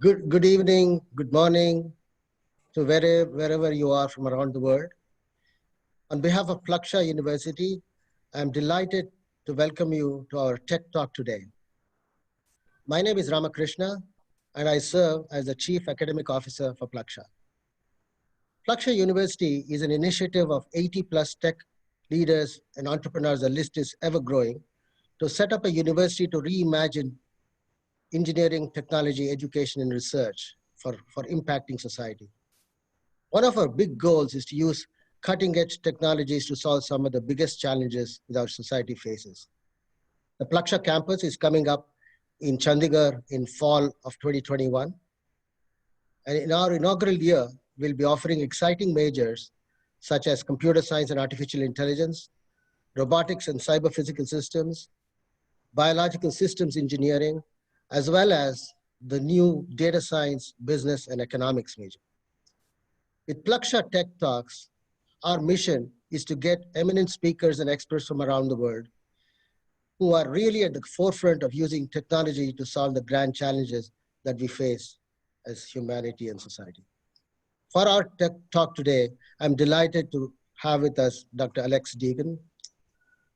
Good evening, good morning to wherever you are from around the world. On behalf of Plaksha University, I'm delighted to welcome you to our Tech Talk today. My name is Ramakrishna, and I serve as the Chief Academic Officer for Plaksha. Plaksha University is an initiative of 80 plus tech leaders and entrepreneurs, the list is ever growing, to set up a university to reimagine engineering, technology, education, and research for impacting society. One of our big goals is to use cutting-edge technologies to solve some of the biggest challenges that our society faces. The Plexus Campus is coming up in Chandigarh in fall of 2021. And in our inaugural year, we'll be offering exciting majors such as computer science and artificial intelligence, robotics and cyber physical systems, biological systems engineering, as well as the new data science, business, and economics major. With Plaksha Tech Talks, our mission is to get eminent speakers and experts from around the world who are really at the forefront of using technology to solve the grand challenges that we face as humanity and society. For our Tech Talk today, I'm delighted to have with us Dr. Alex Dehgan,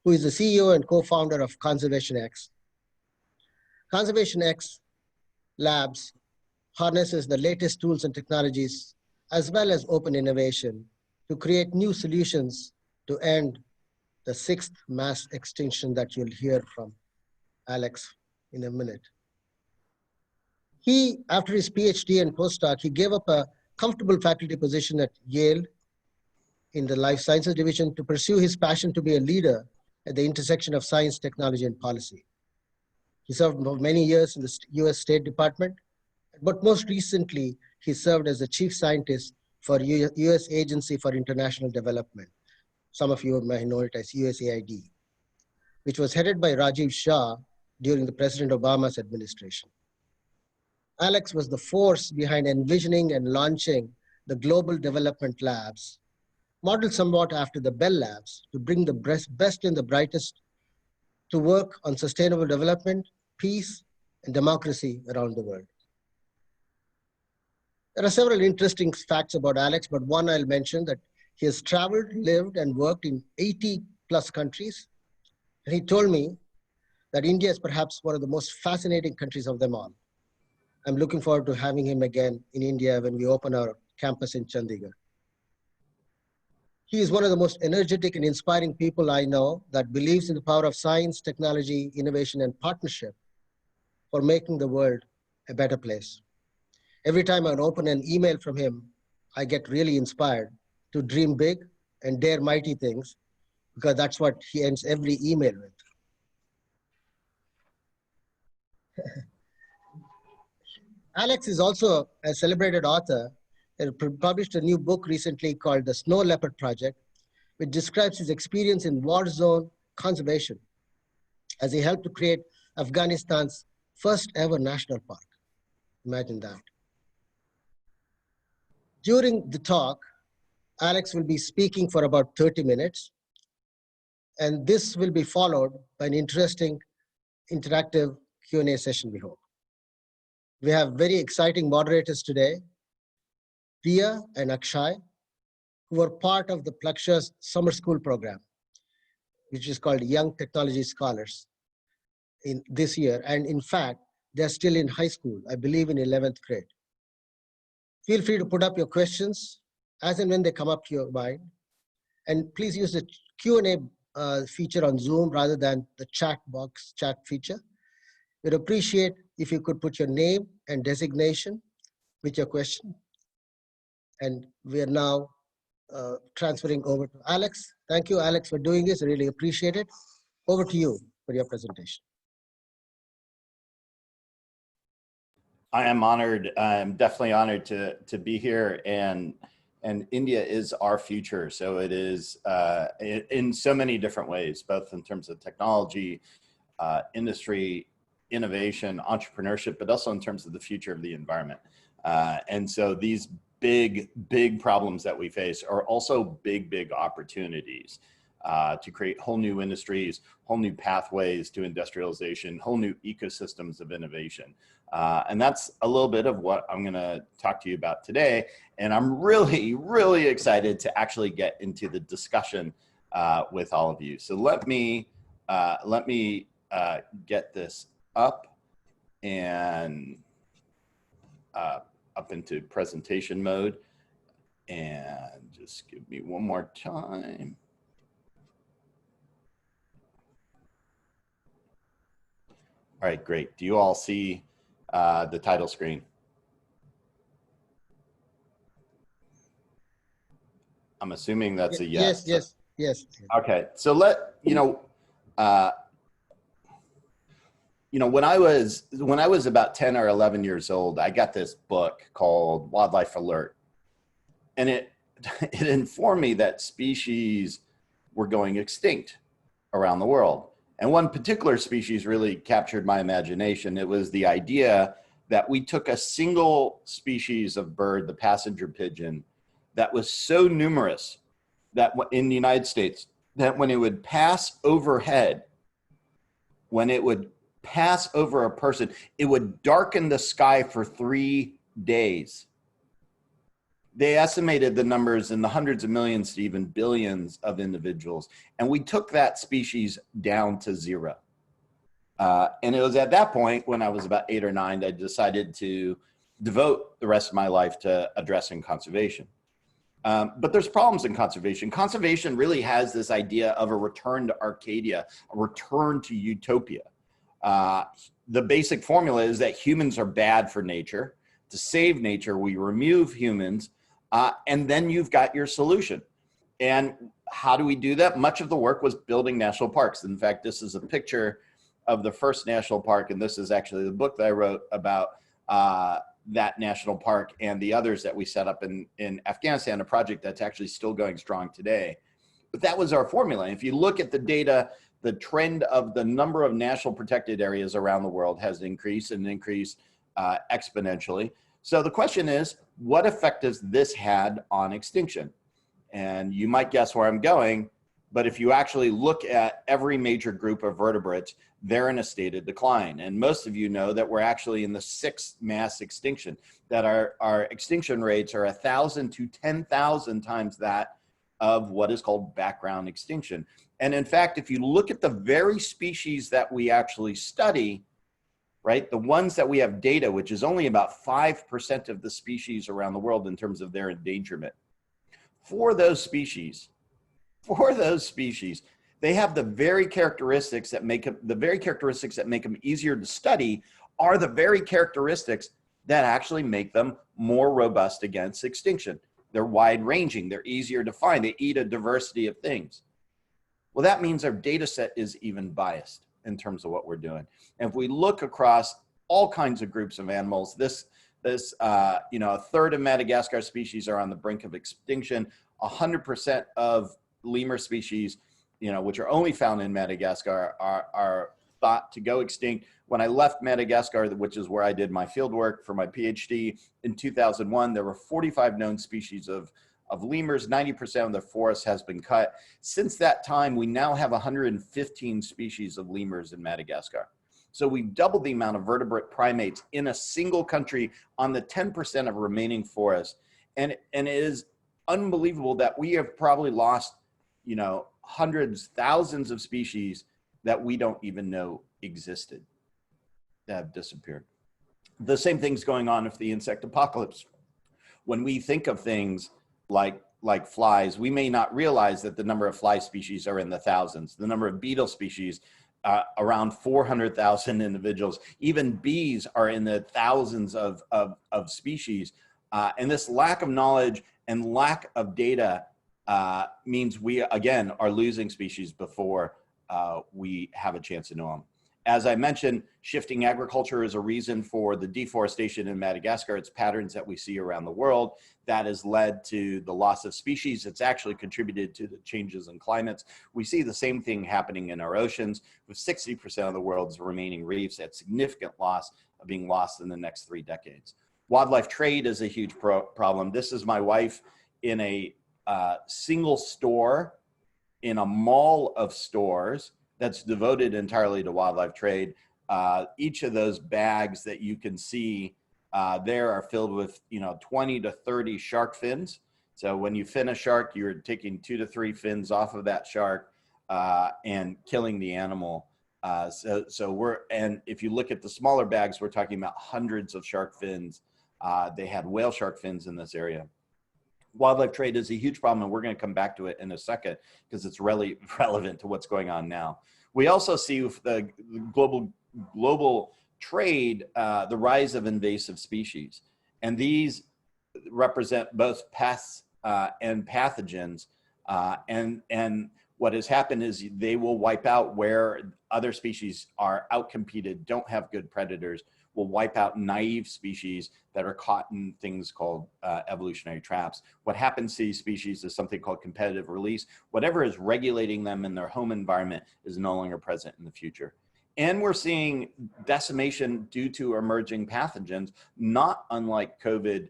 who is the CEO and co-founder of Conservation X. Conservation X Labs harnesses the latest tools and technologies as well as open innovation to create new solutions to end the 6th mass extinction that you'll hear from Alex in a minute. He, after his PhD and postdoc, he gave up a comfortable faculty position at Yale in the life sciences division to pursue his passion to be a leader at the intersection of science, technology, and policy. He served for many years in the US State Department, but most recently, he served as the chief scientist for US Agency for International Development. Some of you may know it as USAID, which was headed by Rajiv Shah during the President Obama's administration. Alex was the force behind envisioning and launching the Global Development Labs, modeled somewhat after the Bell Labs, to bring the best and the brightest to work on sustainable development, peace, and democracy around the world. There are several interesting facts about Alex, but one I'll mention that he has traveled, lived, and worked in 80 plus countries. And he told me that India is perhaps one of the most fascinating countries of them all. I'm looking forward to having him again in India when we open our campus in Chandigarh. He is one of the most energetic and inspiring people I know that believes in the power of science, technology, innovation, and partnership for making the world a better place. Every time I open an email from him, I get really inspired to dream big and dare mighty things, because that's what he ends every email with. Alex is also a celebrated author and published a new book recently called The Snow Leopard Project, which describes his experience in war zone conservation as he helped to create Afghanistan's first ever national park. Imagine that. During the talk, Alex will be speaking for about 30 minutes, and this will be followed by an interesting interactive Q&A session, we hope. We have very exciting moderators today, Priya and Akshay, who are part of the Plaksha's summer school program, which is called Young Technology Scholars in this year. And in fact, they're still in high school, I believe in 11th grade. Feel free to put up your questions as and when they come up to your mind. And please use the Q&A feature on Zoom rather than the chat feature. We'd appreciate if you could put your name and designation with your question. And we are now transferring over to Alex. Thank you, Alex, for doing this. I really appreciate it. Over to you for your presentation. I am honored. I'm definitely honored to be here, and India is our future. So it is in so many different ways, both in terms of technology, industry, innovation, entrepreneurship, but also in terms of the future of the environment. And so these big problems that we face are also big opportunities. to create whole new industries, whole new pathways to industrialization, whole new ecosystems of innovation. And that's a little bit of what I'm gonna talk to you about today. And I'm really, really excited to actually get into the discussion with all of you. So let me get this up and up into presentation mode. And just give me one more time. All right, great. Do you all see the title screen? I'm assuming that's a yes. Yes. Okay, so when I was about 10 or 11 years old, I got this book called Wildlife Alert, and it informed me that species were going extinct around the world. And one particular species really captured my imagination. It was the idea that we took a single species of bird, the passenger pigeon, that was so numerous that in the United States, that when it would pass overhead, when it would pass over a person, it would darken the sky for 3 days. They estimated the numbers in the hundreds of millions to even billions of individuals. And we took that species down to zero. And it was at that point, when I was about 8 or 9, I decided to devote the rest of my life to addressing conservation. But there's problems in conservation. Conservation really has this idea of a return to Arcadia, a return to utopia. The basic formula is that humans are bad for nature. To save nature, we remove humans, and then you've got your solution. And how do we do that? Much of the work was building national parks. In fact, this is a picture of the first national park, and this is actually the book that I wrote about that national park and the others that we set up in Afghanistan, a project that's actually still going strong today. But that was our formula. If you look at the data, the trend of the number of national protected areas around the world has increased and increased exponentially. So the question is, what effect has this had on extinction? And you might guess where I'm going, but if you actually look at every major group of vertebrates, they're in a state of decline. And most of you know that we're actually in the 6th mass extinction, that our extinction rates are 1,000 to 10,000 times that of what is called background extinction. And in fact, if you look at the very species that we actually study, right, the ones that we have data, which is only about 5% of the species around the world in terms of their endangerment, for those species, they have the very characteristics that make them easier to study are the very characteristics that actually make them more robust against extinction. They're wide ranging, they're easier to find, they eat a diversity of things. Well, that means our data set is even biased in terms of what we're doing. And if we look across all kinds of groups of animals, a third of Madagascar species are on the brink of extinction. 100% of lemur species, which are only found in Madagascar, are thought to go extinct. When I left Madagascar, which is where I did my field work for my PhD in 2001, there were 45 known species of lemurs. 90% of the forest has been cut. Since that time, we now have 115 species of lemurs in Madagascar. So we've doubled the amount of vertebrate primates in a single country on the 10% of remaining forest. And it is unbelievable that we have probably lost, hundreds, thousands of species that we don't even know existed, that have disappeared. The same thing's going on with the insect apocalypse. When we think of things like flies, we may not realize that the number of fly species are in the thousands. The number of beetle species, around 400,000 individuals. Even bees are in the thousands of species. And this lack of knowledge and lack of data means we, again, are losing species before we have a chance to know them. As I mentioned, shifting agriculture is a reason for the deforestation in Madagascar. It's patterns that we see around the world that has led to the loss of species. It's actually contributed to the changes in climates. We see the same thing happening in our oceans, with 60% of the world's remaining reefs at significant loss of being lost in the next 3 decades. Wildlife trade is a huge problem. This is my wife in a single store in a mall of stores that's devoted entirely to wildlife trade. Each of those bags that you can see there are filled with 20 to 30 shark fins. So when you fin a shark, you're taking 2 to 3 fins off of that shark and killing the animal. And if you look at the smaller bags, we're talking about hundreds of shark fins. They had whale shark fins in this area. Wildlife trade is a huge problem, and we're going to come back to it in a second because it's really relevant to what's going on now. We also see with the global trade, the rise of invasive species, and these represent both pests and pathogens. And what has happened is they will wipe out where other species are outcompeted, don't have good predators, will wipe out naive species that are caught in things called evolutionary traps. What happens to these species is something called competitive release. Whatever is regulating them in their home environment is no longer present in the future. And we're seeing decimation due to emerging pathogens, not unlike COVID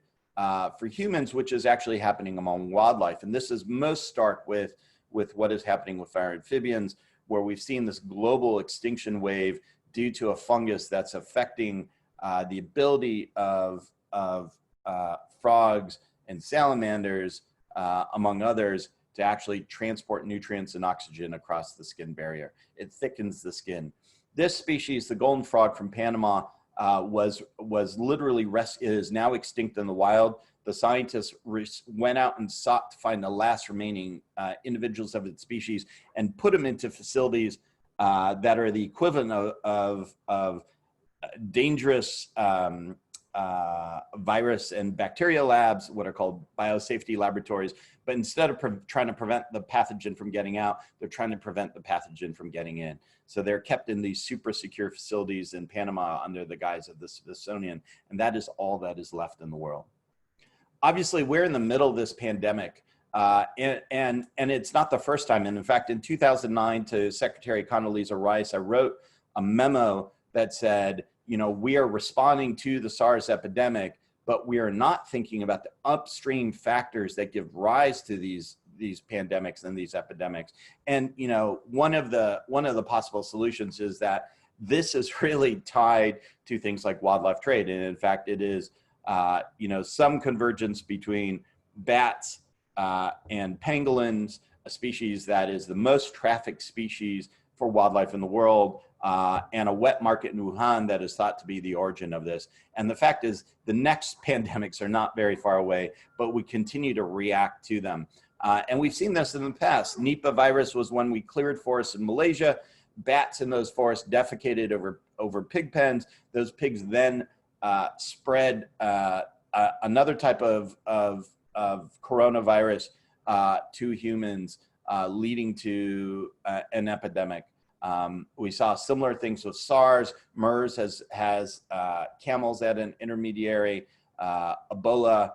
for humans, which is actually happening among wildlife. And this is most stark with what is happening with our amphibians, where we've seen this global extinction wave due to a fungus that's affecting the ability of frogs and salamanders, among others, to actually transport nutrients and oxygen across the skin barrier. It thickens the skin. This species, the golden frog from Panama, was literally is now extinct in the wild. The scientists went out and sought to find the last remaining individuals of its species and put them into facilities that are the equivalent of dangerous virus and bacteria labs, what are called biosafety laboratories. But instead of trying to prevent the pathogen from getting out, they're trying to prevent the pathogen from getting in. So they're kept in these super secure facilities in Panama under the guise of the Smithsonian, and that is all that is left in the world. Obviously, we're in the middle of this pandemic, and it's not the first time. And in fact, in 2009, to Secretary Condoleezza Rice, I wrote a memo that said, we are responding to the SARS epidemic, but we are not thinking about the upstream factors that give rise to these pandemics and these epidemics. And one of the possible solutions is that this is really tied to things like wildlife trade, and in fact, it is some convergence between bats and pangolins, a species that is the most trafficked species for wildlife in the world, and a wet market in Wuhan that is thought to be the origin of this. And the fact is, the next pandemics are not very far away, but we continue to react to them. And we've seen this in the past. Nipah virus was when we cleared forests in Malaysia. Bats in those forests defecated over pig pens. Those pigs then spread another type of coronavirus to humans, leading to an epidemic. We saw similar things with SARS. MERS has camels at an intermediary. Ebola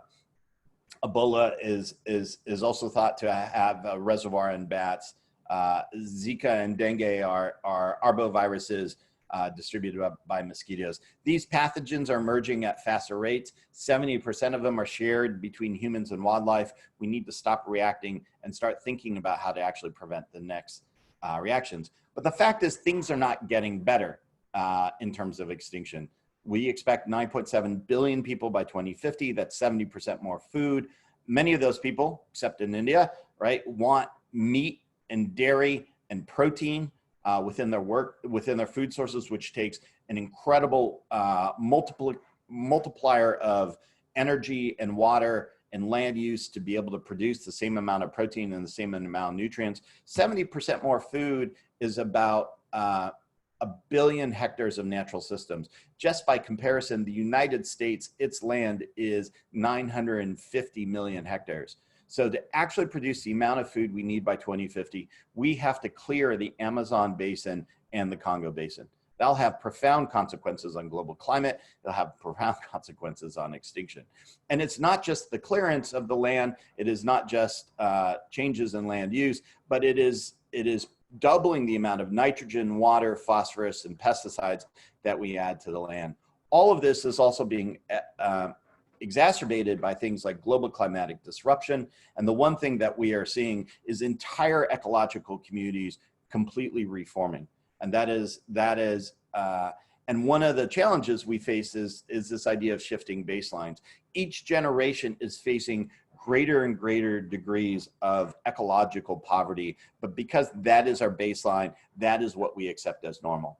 is also thought to have a reservoir in bats. Zika and dengue are arboviruses distributed by mosquitoes. These pathogens are emerging at faster rates. 70% of them are shared between humans and wildlife. We need to stop reacting and start thinking about how to actually prevent the next reactions. But the fact is, things are not getting better in terms of extinction. We expect 9.7 billion people by 2050. That's 70% more food. Many of those people, except in India, right, want meat and dairy and protein within their food sources, which takes an incredible multiplier of energy and water and land use to be able to produce the same amount of protein and the same amount of nutrients. 70% more food is about 1 billion hectares of natural systems. Just by comparison, the United States, its land is 950 million hectares. So to actually produce the amount of food we need by 2050, we have to clear the Amazon basin and the Congo basin. That'll have profound consequences on global climate. It'll have profound consequences on extinction. And it's not just the clearance of the land. It is not just changes in land use, but it is doubling the amount of nitrogen, water, phosphorus, and pesticides that we add to the land. All of this is also being exacerbated by things like global climatic disruption. And the one thing that we are seeing is entire ecological communities completely reforming. And and one of the challenges we face is this idea of shifting baselines. Each generation is facing greater and greater degrees of ecological poverty, but because that is our baseline, that is what we accept as normal.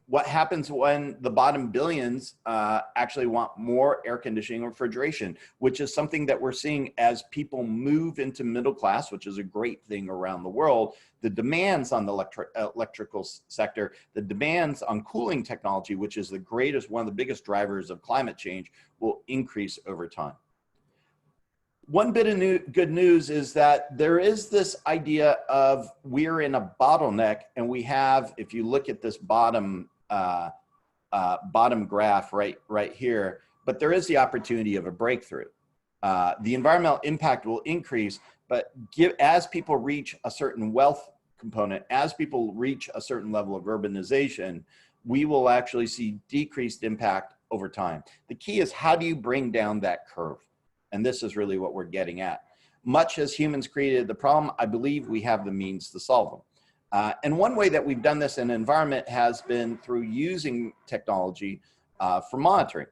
What happens when the bottom billions actually want more air conditioning and refrigeration, which is something that we're seeing as people move into middle class, which is a great thing around the world. The demands on the electrical sector, the demands on cooling technology, which is one of the biggest drivers of climate change, will increase over time. One bit of good news is that there is this idea of we're in a bottleneck, and we have, if you look at this bottom graph right here, but there is the opportunity of a breakthrough. The environmental impact will increase, but as people reach a certain wealth component, as people reach a certain level of urbanization, we will actually see decreased impact over time. The key is, how do you bring down that curve? And this is really what we're getting at. Much as humans created the problem, I believe we have the means to solve them. And one way that we've done this in environment has been through using technology for monitoring.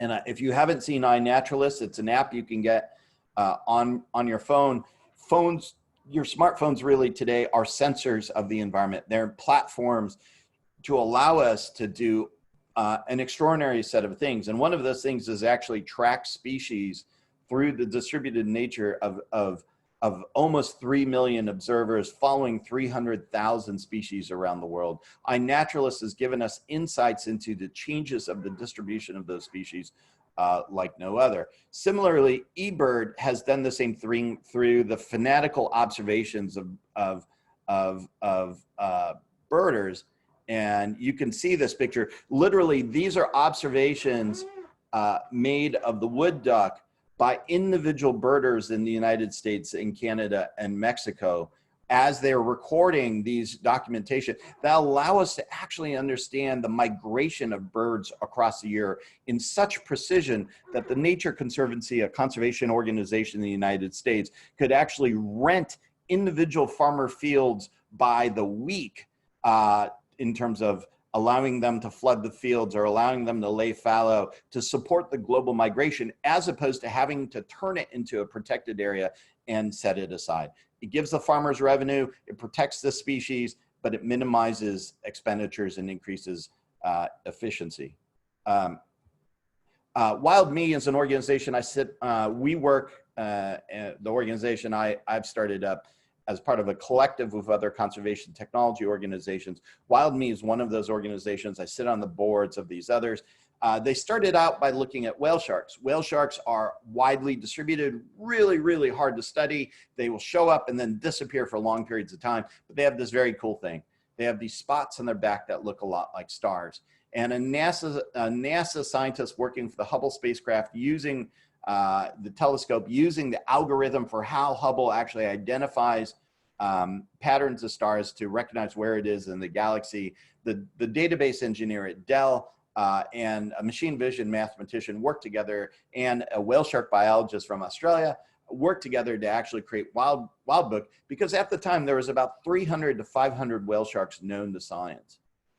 And if you haven't seen iNaturalist, it's an app you can get on your phone. Your smartphones really today are sensors of the environment. They're platforms to allow us to do an extraordinary set of things. And one of those things is actually track species through the distributed nature of almost 3 million observers following 300,000 species around the world. iNaturalist has given us insights into the changes of the distribution of those species like no other. Similarly, eBird has done the same thing through the fanatical observations of birders. And you can see this picture. Literally, these are observations made of the wood duck by individual birders in the United States and Canada and Mexico as they're recording these documentation that allow us to actually understand the migration of birds across the year in such precision that the Nature Conservancy, a conservation organization in the United States, could actually rent individual farmer fields by the week in terms of allowing them to flood the fields or allowing them to lay fallow to support the global migration, as opposed to having to turn it into a protected area and set it aside. It gives the farmers revenue, it protects the species, but it minimizes expenditures and increases efficiency. Wild Me is an organization we work, the organization I've started up as part of a collective of other conservation technology organizations. Wild Me is one of those organizations. I sit on the boards of these others. They started out by looking at whale sharks. Whale sharks are widely distributed, really, really hard to study. They will show up and then disappear for long periods of time, but they have this very cool thing. They have these spots on their back that look a lot like stars. And a NASA scientist working for the Hubble spacecraft using the telescope, using the algorithm for how Hubble actually identifies patterns of stars to recognize where it is in the galaxy. The database engineer at Dell and a machine vision mathematician worked together, and a whale shark biologist from Australia worked together to actually create Wild Book, because at the time there was about 300 to 500 whale sharks known to science.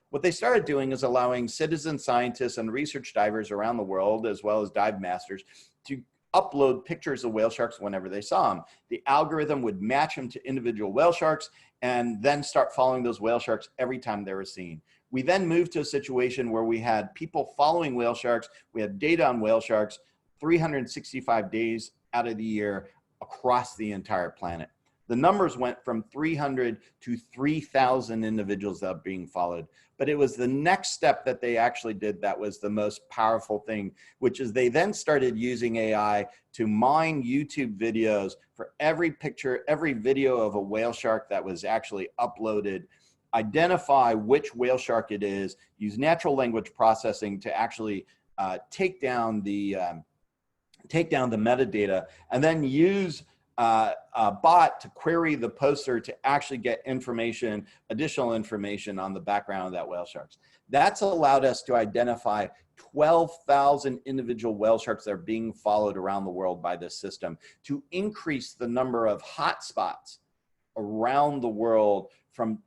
What they started doing is allowing citizen scientists and research divers around the world, as well as dive masters, to upload pictures of whale sharks whenever they saw them. The algorithm would match them to individual whale sharks and then start following those whale sharks every time they were seen. We then moved to a situation where we had people following whale sharks. We had data on whale sharks 365 days out of the year across the entire planet. The numbers went from 300 to 3,000 individuals that are being followed. But it was the next step that they actually did that was the most powerful thing, which is they then started using AI to mine YouTube videos for every picture, every video of a whale shark that was actually uploaded, identify which whale shark it is, use natural language processing to actually take down the metadata, and then use bot to query the poster to actually get information, additional information on the background of that whale sharks. That's allowed us to identify 12,000 individual whale sharks that are being followed around the world by this system, to increase the number of hotspots around the world from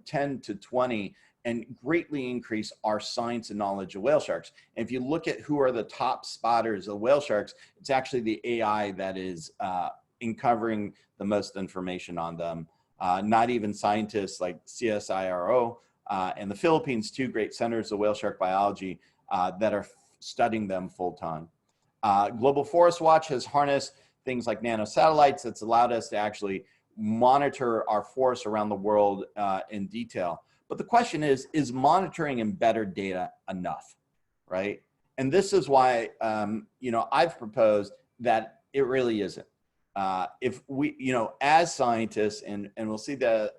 10 to 20, and greatly increase our science and knowledge of whale sharks. And if you look at who are the top spotters of whale sharks, it's actually the AI that is uncovering the most information on them. Not even scientists like CSIRO and the Philippines, two great centers of whale shark biology that are studying them full time. Global Forest Watch has harnessed things like nanosatellites that's allowed us to actually monitor our forests around the world in detail. But the question is monitoring and better data enough, right? And this is why, you know, I've proposed that it really isn't. If we, you know, as scientists, and we'll see that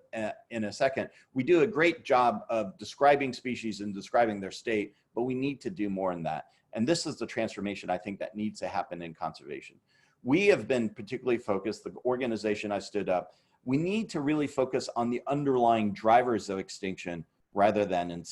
in a second, we do a great job of describing species and describing their state, but we need to do more in that. And this is the transformation I think that needs to happen in conservation. We have been particularly focused, the organization I stood up, we need to really focus on the underlying drivers of extinction rather than in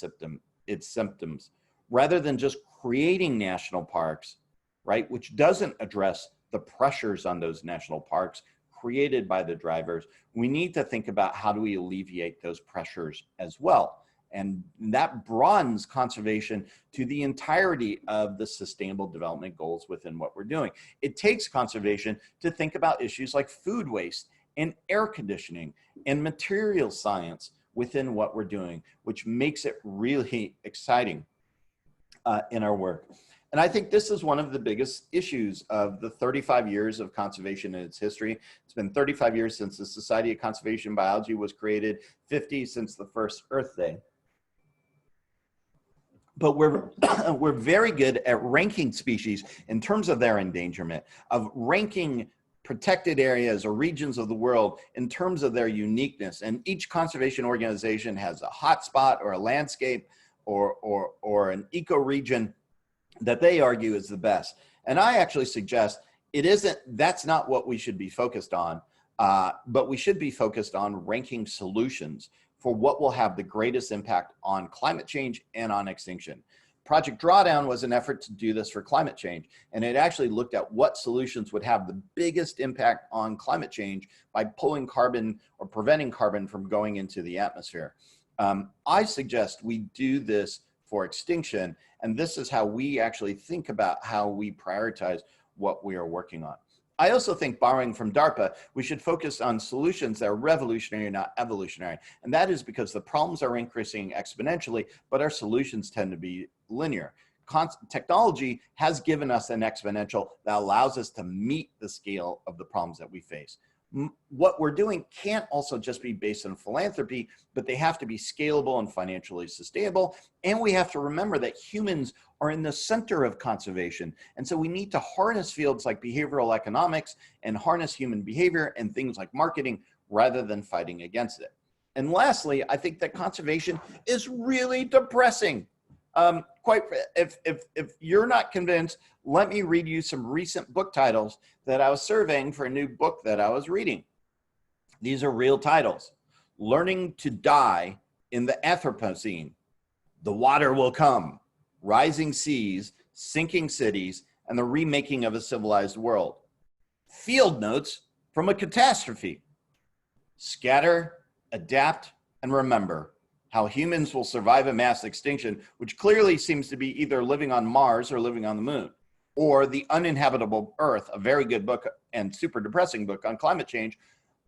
its symptoms, rather than just creating national parks, right, which doesn't address the pressures on those national parks created by the drivers. We need to think about how do we alleviate those pressures as well. And that broadens conservation to the entirety of the sustainable development goals within what we're doing. It takes conservation to think about issues like food waste and air conditioning and material science within what we're doing, which makes it really exciting in our work. And I think this is one of the biggest issues of the 35 years of conservation in its history. It's been 35 years since the Society of Conservation Biology was created, 50 since the first Earth Day. But we're very good at ranking species in terms of their endangerment, of ranking protected areas or regions of the world in terms of their uniqueness. And each conservation organization has a hotspot or a landscape or an ecoregion that they argue is the best. And I actually suggest it isn't, that's not what we should be focused on, but we should be focused on ranking solutions for what will have the greatest impact on climate change and on extinction. Project Drawdown was an effort to do this for climate change, and it actually looked at what solutions would have the biggest impact on climate change by pulling carbon or preventing carbon from going into the atmosphere. I suggest we do this for extinction, and this is how we actually think about how we prioritize what we are working on. I also think, borrowing from DARPA, we should focus on solutions that are revolutionary, not evolutionary. And that is because the problems are increasing exponentially, but our solutions tend to be linear. Technology has given us an exponential that allows us to meet the scale of the problems that we face. What we're doing can't also just be based on philanthropy, but they have to be scalable and financially sustainable. And we have to remember that humans are in the center of conservation. And so we need to harness fields like behavioral economics and harness human behavior and things like marketing rather than fighting against it. And lastly, I think that conservation is really depressing. If you're not convinced, let me read you some recent book titles that I was surveying for a new book that I was reading. These are real titles. Learning to Die in the Anthropocene, The Water Will Come, Rising Seas, Sinking Cities, and the Remaking of a Civilized World. Field Notes from a Catastrophe. Scatter, Adapt, and Remember: How Humans Will Survive a Mass Extinction, which clearly seems to be either living on Mars or living on the moon. Or The Uninhabitable Earth, a very good book and super depressing book on climate change.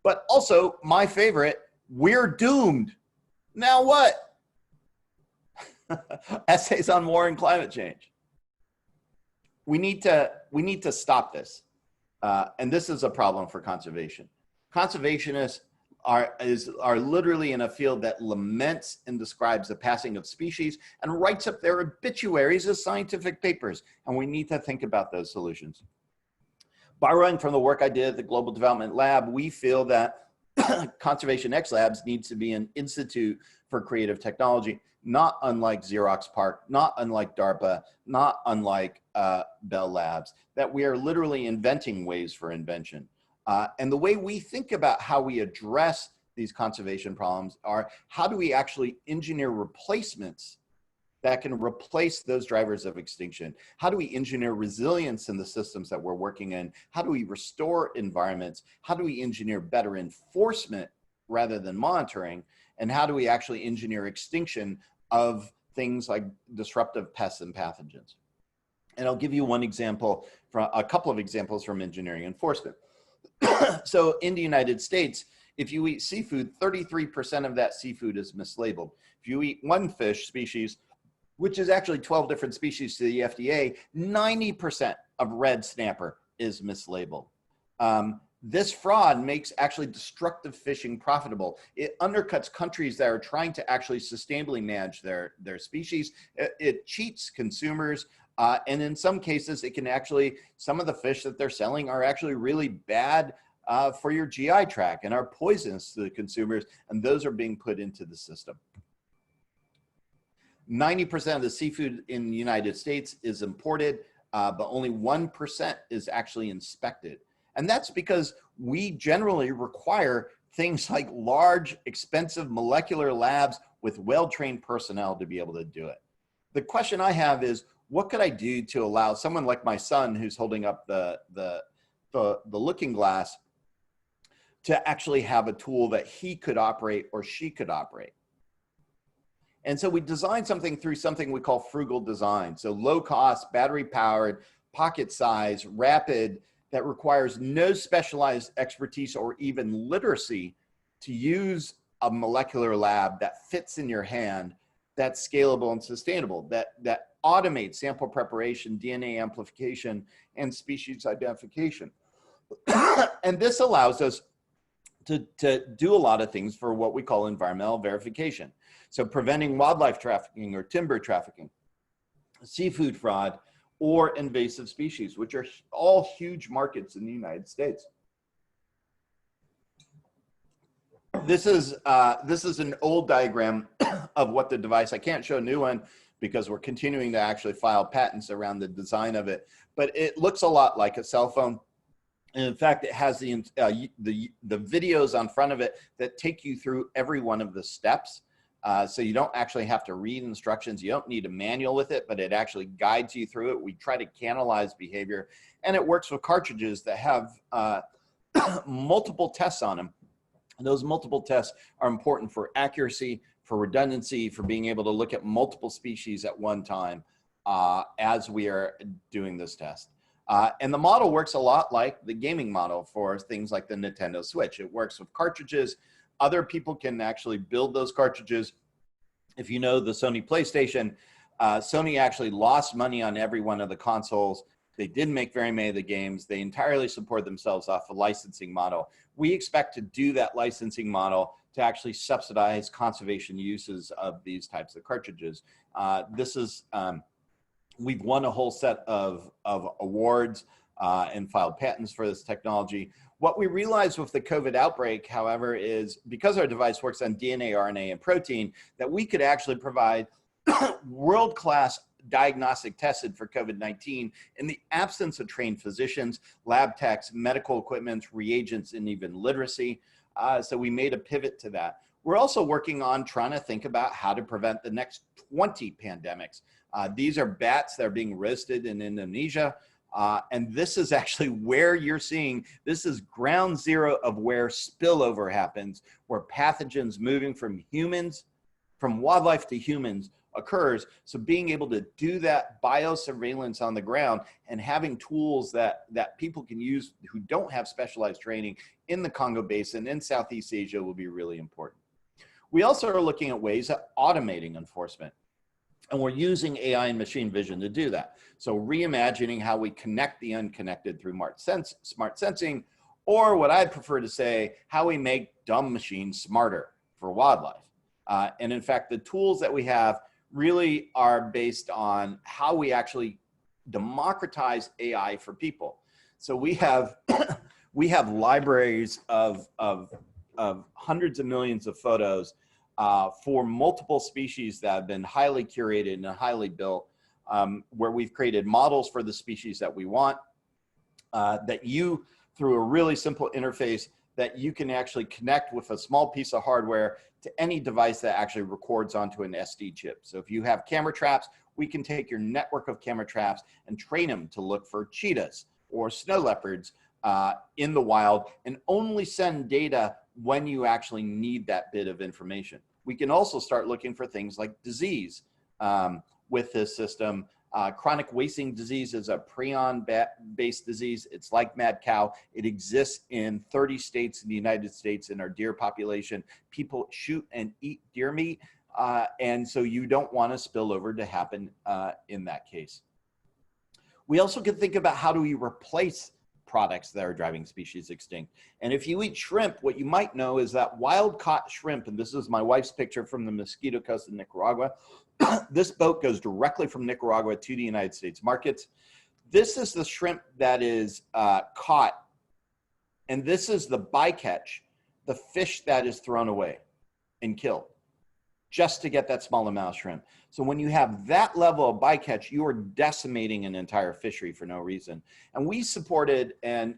But also, my favorite, We're Doomed. Now what? Essays on War and Climate Change. We need to stop this. And this is a problem for conservation. Conservationists are literally in a field that laments and describes the passing of species and writes up their obituaries as scientific papers. And we need to think about those solutions. Borrowing from the work I did at the Global Development Lab, we feel that Conservation X Labs needs to be an institute for creative technology, not unlike Xerox PARC, not unlike DARPA, not unlike Bell Labs, that we are literally inventing ways for invention. And the way we think about how we address these conservation problems are, how do we actually engineer replacements that can replace those drivers of extinction? How do we engineer resilience in the systems that we're working in? How do we restore environments? How do we engineer better enforcement rather than monitoring? And how do we actually engineer extinction of things like disruptive pests and pathogens? And I'll give you one example, from a couple of examples from engineering enforcement. So in the United States, if you eat seafood, 33% of that seafood is mislabeled. If you eat one fish species, which is actually 12 different species to the FDA, 90% of red snapper is mislabeled. This fraud makes actually destructive fishing profitable. It undercuts countries that are trying to actually sustainably manage their species. It cheats consumers. And in some cases, it can actually, some of the fish that they're selling are actually really bad for your GI tract and are poisonous to the consumers, and those are being put into the system. 90% of the seafood in the United States is imported, but only 1% is actually inspected. And that's because we generally require things like large, expensive molecular labs with well-trained personnel to be able to do it. The question I have is, what could I do to allow someone like my son, who's holding up the looking glass, to actually have a tool that he could operate or she could operate? And so we designed something through something we call Frugal Design. So low cost, battery powered, pocket size, rapid, that requires no specialized expertise or even literacy to use a molecular lab that fits in your hand, that's scalable and sustainable, that automates sample preparation, DNA amplification, and species identification. And this allows us to do a lot of things for what we call environmental verification. So preventing wildlife trafficking or timber trafficking, seafood fraud, or invasive species, which are all huge markets in the United States. This is an old diagram of what the device, I can't show a new one because we're continuing to actually file patents around the design of it, but it looks a lot like a cell phone. And in fact, it has the videos on front of it that take you through every one of the steps. So you don't actually have to read instructions. You don't need a manual with it, but it actually guides you through it. We try to canalize behavior, and it works with cartridges that have multiple tests on them. And those multiple tests are important for accuracy, for redundancy, for being able to look at multiple species at one time as we are doing this test. And the model works a lot like the gaming model for things like the Nintendo Switch. It works with cartridges. Other people can actually build those cartridges. If you know the Sony PlayStation, Sony actually lost money on every one of the consoles. They didn't make very many of the games. They entirely support themselves off a licensing model. We expect to do that licensing model to actually subsidize conservation uses of these types of cartridges. We've won a whole set of awards and filed patents for this technology. What we realized with the COVID outbreak, however, is because our device works on DNA, RNA, and protein, that we could actually provide world-class diagnostic tested for COVID-19 in the absence of trained physicians, lab techs, medical equipment, reagents, and even literacy. So we made a pivot to that. We're also working on trying to think about how to prevent the next 20 pandemics. These are bats that are being roasted in Indonesia. And this is actually where you're seeing, this is ground zero of where spillover happens, where pathogens moving from humans, from wildlife to humans occurs. So being able to do that biosurveillance on the ground and having tools that people can use who don't have specialized training in the Congo Basin, in Southeast Asia, will be really important. We also are looking at ways of automating enforcement. And we're using AI and machine vision to do that. So reimagining how we connect the unconnected through smart sensing, or what I prefer to say, how we make dumb machines smarter for wildlife. And in fact, the tools that we have really are based on how we actually democratize AI for people. So we have libraries of hundreds of millions of photos for multiple species that have been highly curated and highly built, where we've created models for the species that we want, that you through a really simple interface that you can actually connect with a small piece of hardware to any device that actually records onto an SD chip. So if you have camera traps, we can take your network of camera traps and train them to look for cheetahs or snow leopards in the wild, and only send data when you actually need that bit of information. We can also start looking for things like disease with this system. Chronic wasting disease is a prion-based disease. It's like mad cow. It exists in 30 states in the United States in our deer population. People shoot and eat deer meat, and so you don't want a spillover to happen in that case. We also can think about how do we replace products that are driving species extinct. And if you eat shrimp, what you might know is that wild caught shrimp, and this is my wife's picture from the Mosquito Coast of Nicaragua. This boat goes directly from Nicaragua to the United States markets. This is the shrimp that is caught, and this is the bycatch, the fish that is thrown away and killed just to get that small amount of shrimp. So when you have that level of bycatch, you are decimating an entire fishery for no reason. And we supported and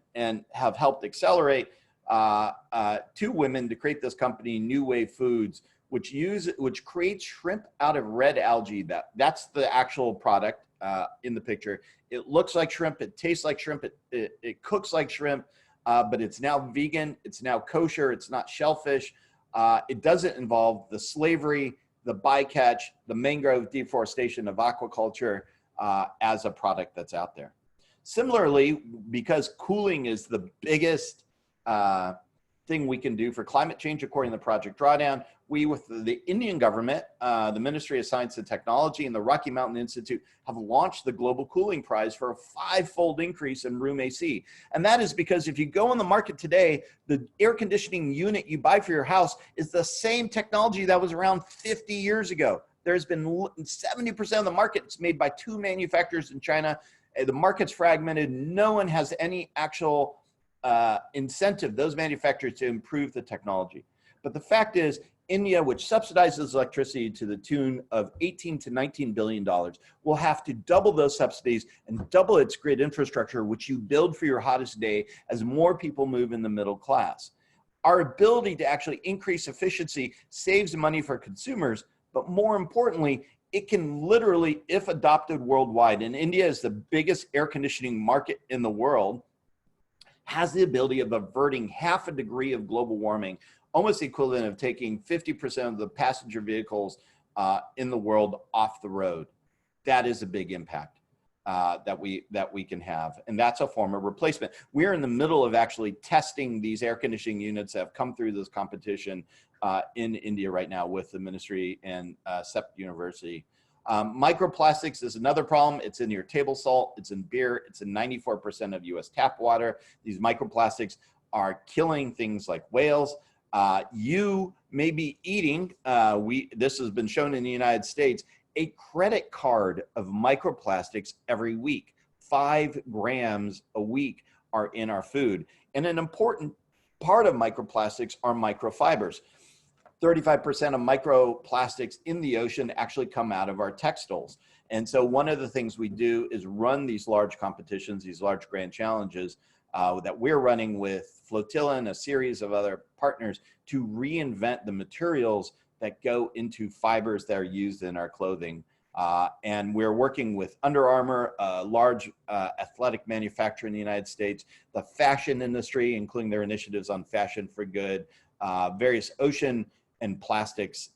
have helped accelerate 2 women to create this company, New Wave Foods, which creates shrimp out of red algae. That's the actual product in the picture. It looks like shrimp, it tastes like shrimp, it cooks like shrimp, but it's now vegan, it's now kosher, it's not shellfish. It doesn't involve the slavery, the bycatch, the mangrove deforestation of aquaculture as a product that's out there. Similarly, because cooling is the biggest thing we can do for climate change, according to Project Drawdown, we, with the Indian government, the Ministry of Science and Technology, and the Rocky Mountain Institute have launched the Global Cooling Prize for a 5-fold increase in room AC. And that is because if you go on the market today, the air conditioning unit you buy for your house is the same technology that was around 50 years ago. There's been 70% of the market is made by 2 manufacturers in China. The market's fragmented. No one has any actual incentive, those manufacturers, to improve the technology. But the fact is, India, which subsidizes electricity to the tune of $18 to $19 billion, will have to double those subsidies and double its grid infrastructure, which you build for your hottest day, as more people move in the middle class. Our ability to actually increase efficiency saves money for consumers, but more importantly, it can literally, if adopted worldwide, and India is the biggest air conditioning market in the world, has the ability of averting half a degree of global warming, almost the equivalent of taking 50% of the passenger vehicles in the world off the road. That is a big impact that we can have, and that's a form of replacement. We're in the middle of actually testing these air conditioning units that have come through this competition in India right now with the ministry and CEP University. Microplastics is another problem. It's in your table salt, it's in beer, it's in 94% of US tap water. These microplastics are killing things like whales. You may be eating, this has been shown in the United States, a credit card of microplastics every week. 5 grams a week are in our food. And an important part of microplastics are microfibers. 35% of microplastics in the ocean actually come out of our textiles. And so one of the things we do is run these large competitions, these large grand challenges that we're running with Flotilla and a series of other partners to reinvent the materials that go into fibers that are used in our clothing. And we're working with Under Armour, a large athletic manufacturer in the United States, the fashion industry, including their initiatives on fashion for good, various ocean and plastics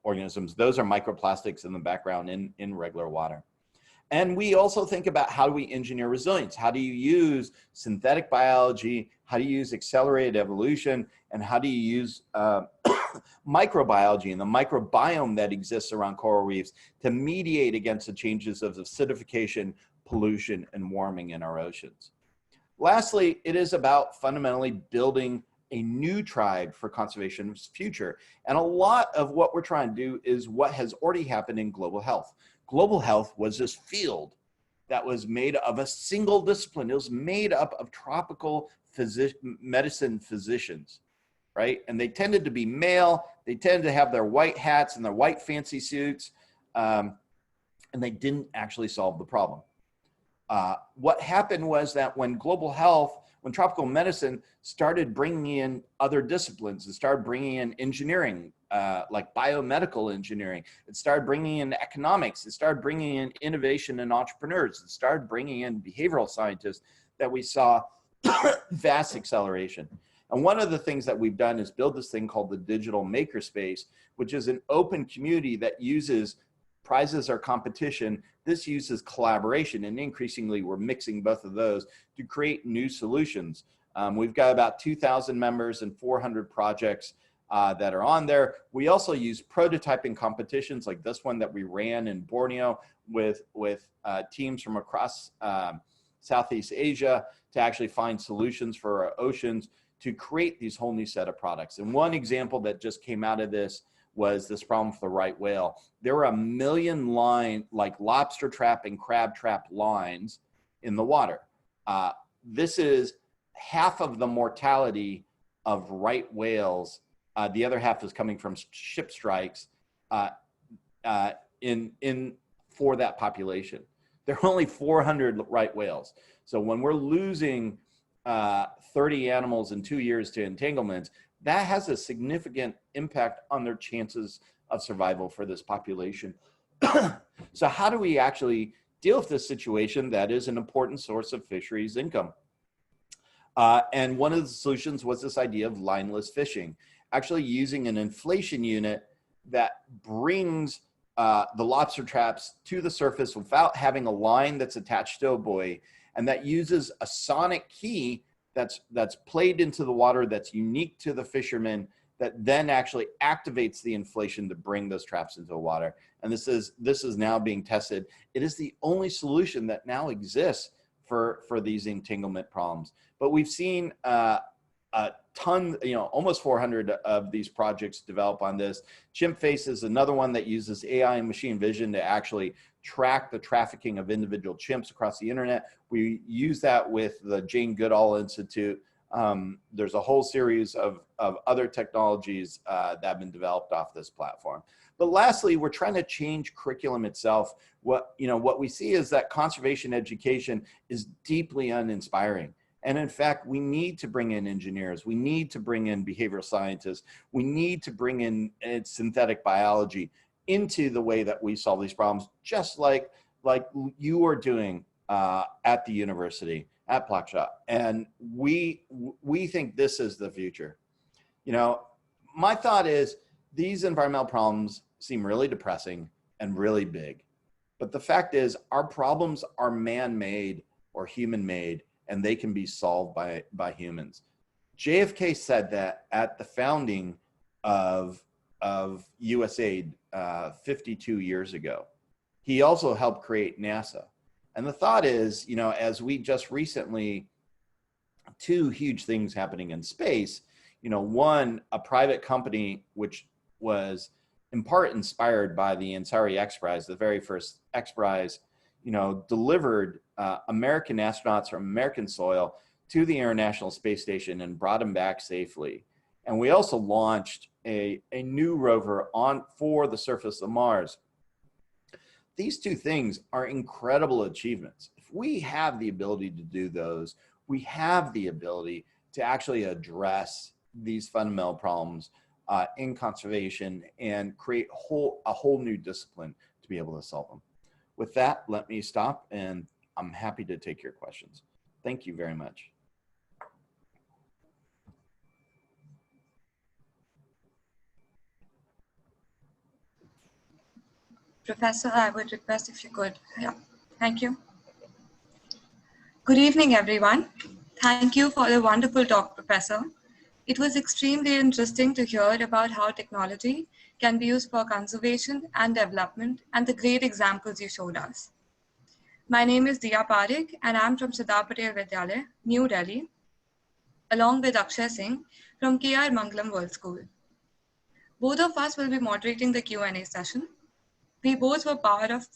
organisms. Those are microplastics in the background in regular water. And we also think about how do we engineer resilience? How do you use synthetic biology? How do you use accelerated evolution? And how do you use microbiology and the microbiome that exists around coral reefs to mediate against the changes of acidification, pollution, and warming in our oceans? Lastly, it is about fundamentally building a new tribe for conservation's future. And a lot of what we're trying to do is what has already happened in global health. Global health was this field that was made of a single discipline. It was made up of tropical medicine physicians, right? And they tended to be male. They tended to have their white hats and their white fancy suits. And they didn't actually solve the problem. What happened was that when global health when tropical medicine started bringing in other disciplines. It started bringing in engineering, like biomedical engineering. It started bringing in economics. It started bringing in innovation and entrepreneurs. It started bringing in behavioral scientists, that we saw vast acceleration. And one of the things that we've done is build this thing called the digital makerspace, which is an open community that uses prizes or competition. This uses collaboration, and increasingly we're mixing both of those to create new solutions. We've got about 2,000 members and 400 projects that are on there. We also use prototyping competitions like this one that we ran in Borneo with teams from across Southeast Asia to actually find solutions for our oceans to create these whole new set of products. And one example that just came out of this was this problem for the right whale. There were 1 million like lobster trap and crab trap lines in the water. This is half of the mortality of right whales. The other half is coming from ship strikes for that population. There are only 400 right whales. So when we're losing 30 animals in 2 years to entanglements, that has a significant impact on their chances of survival for this population. So how do we actually deal with this situation that is an important source of fisheries income? And one of the solutions was this idea of lineless fishing, actually using an inflation unit that brings the lobster traps to the surface without having a line that's attached to a buoy, and that uses a sonic key that's played into the water that's unique to the fishermen, that then actually activates the inflation to bring those traps into the water. And this is now being tested. It is the only solution that now exists for these entanglement problems. But we've seen a ton, almost 400 of these projects develop on this. Chimp Face is another one that uses AI and machine vision to actually track the trafficking of individual chimps across the internet. We use that with the Jane Goodall Institute. There's a whole series of other technologies that have been developed off this platform. But lastly, we're trying to change curriculum itself. What we see is that conservation education is deeply uninspiring. And in fact, we need to bring in engineers. We need to bring in behavioral scientists. We need to bring in synthetic biology into the way that we solve these problems, just like you are doing at the university, at Plaksha. And we think this is the future. My thought is these environmental problems seem really depressing and really big. But the fact is our problems are man-made or human-made, and they can be solved by humans. JFK said that at the founding of USAID 52 years ago. He also helped create NASA. And the thought is, as we just recently, two huge things happening in space, one, a private company, which was in part inspired by the Ansari X Prize, the very first X Prize, delivered American astronauts from American soil to the International Space Station and brought them back safely. And we also launched a new rover for the surface of Mars. These two things are incredible achievements. If we have the ability to do those, we have the ability to actually address these fundamental problems in conservation and create a whole new discipline to be able to solve them. With that, let me stop, and I'm happy to take your questions. Thank you very much. Professor, I would request if you could. Yeah, thank you. Good evening, everyone. Thank you for the wonderful talk, Professor. It was extremely interesting to hear about how technology can be used for conservation and development, and the great examples you showed us. My name is Diya Parekh, and I'm from Sardar Patel Vidyalaya, New Delhi, along with Akshay Singh from KR Mangalam World School. Both of us will be moderating the Q&A session. We both were part of